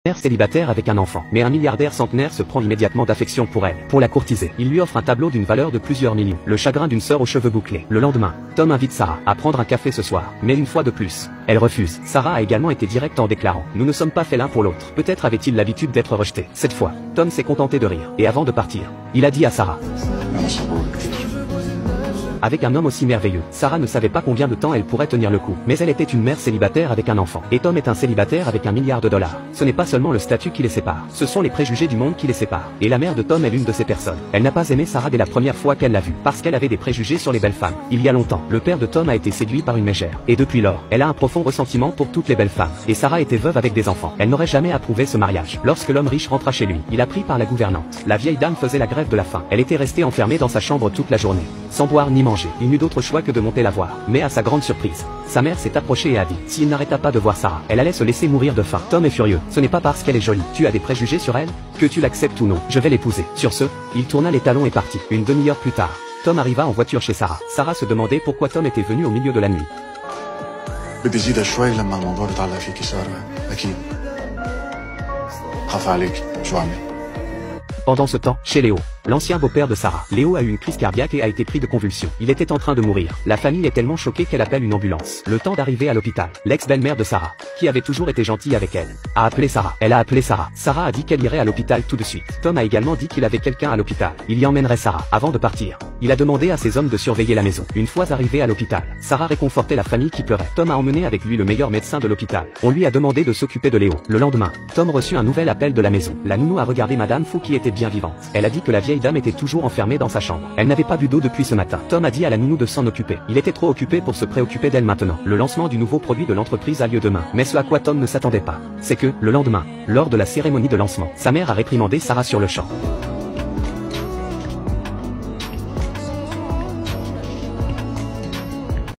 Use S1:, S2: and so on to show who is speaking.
S1: Mère célibataire avec un enfant, mais un milliardaire centenaire se prend immédiatement d'affection pour elle, pour la courtiser. Il lui offre un tableau d'une valeur de plusieurs millions, le chagrin d'une sœur aux cheveux bouclés. Le lendemain, Tom invite Sarah à prendre un café ce soir, mais une fois de plus, elle refuse. Sarah a également été directe en déclarant « Nous ne sommes pas faits l'un pour l'autre ». Peut-être avait-il l'habitude d'être rejeté. Cette fois, Tom s'est contenté de rire, et avant de partir, il a dit à Sarah: avec un homme aussi merveilleux, Sarah ne savait pas combien de temps elle pourrait tenir le coup. Mais elle était une mère célibataire avec un enfant. Et Tom est un célibataire avec $1 milliard. Ce n'est pas seulement le statut qui les sépare, ce sont les préjugés du monde qui les séparent. Et la mère de Tom est l'une de ces personnes. Elle n'a pas aimé Sarah dès la première fois qu'elle l'a vue, parce qu'elle avait des préjugés sur les belles femmes. Il y a longtemps, le père de Tom a été séduit par une mégère. Et depuis lors, elle a un profond ressentiment pour toutes les belles femmes. Et Sarah était veuve avec des enfants. Elle n'aurait jamais approuvé ce mariage. Lorsque l'homme riche rentra chez lui, il apprit par la gouvernante. La vieille dame faisait la grève de la faim. Elle était restée enfermée dans sa chambre toute la journée, sans boire ni manger. Il n'eut d'autre choix que de monter la voir. Mais à sa grande surprise, sa mère s'est approchée et a dit, s'il n'arrêta pas de voir Sarah, elle allait se laisser mourir de faim. Tom est furieux. Ce n'est pas parce qu'elle est jolie. Tu as des préjugés sur elle? Que tu l'acceptes ou non, je vais l'épouser. Sur ce, il tourna les talons et partit. Une demi-heure plus tard, Tom arriva en voiture chez Sarah. Sarah se demandait pourquoi Tom était venu au milieu de la nuit.
S2: بدي زيدها شوي لما الموضوع بيتعلق فيكي سارة. أكيد. خاف عليك. شو عمل؟
S1: Pendant ce temps, chez Léo, l'ancien beau-père de Sarah, Léo a eu une crise cardiaque et a été pris de convulsions. Il était en train de mourir. La famille est tellement choquée qu'elle appelle une ambulance. Le temps d'arriver à l'hôpital, l'ex-belle-mère de Sarah, qui avait toujours été gentille avec elle, a appelé Sarah. Elle a appelé Sarah. Sarah a dit qu'elle irait à l'hôpital tout de suite. Tom a également dit qu'il avait quelqu'un à l'hôpital. Il y emmènerait Sarah. Avant de partir, il a demandé à ses hommes de surveiller la maison. Une fois arrivé à l'hôpital, Sarah réconfortait la famille qui pleurait. Tom a emmené avec lui le meilleur médecin de l'hôpital. On lui a demandé de s'occuper de Léo. Le lendemain, Tom reçut un nouvel appel de la maison. La nounou a regardé Madame Fou qui était bien vivante. Elle a dit que la vieille dame était toujours enfermée dans sa chambre. Elle n'avait pas bu d'eau depuis ce matin. Tom a dit à la nounou de s'en occuper. Il était trop occupé pour se préoccuper d'elle maintenant. Le lancement du nouveau produit de l'entreprise a lieu demain. Mais ce à quoi Tom ne s'attendait pas, c'est que, le lendemain, lors de la cérémonie de lancement, sa mère a réprimandé Sarah sur le champ.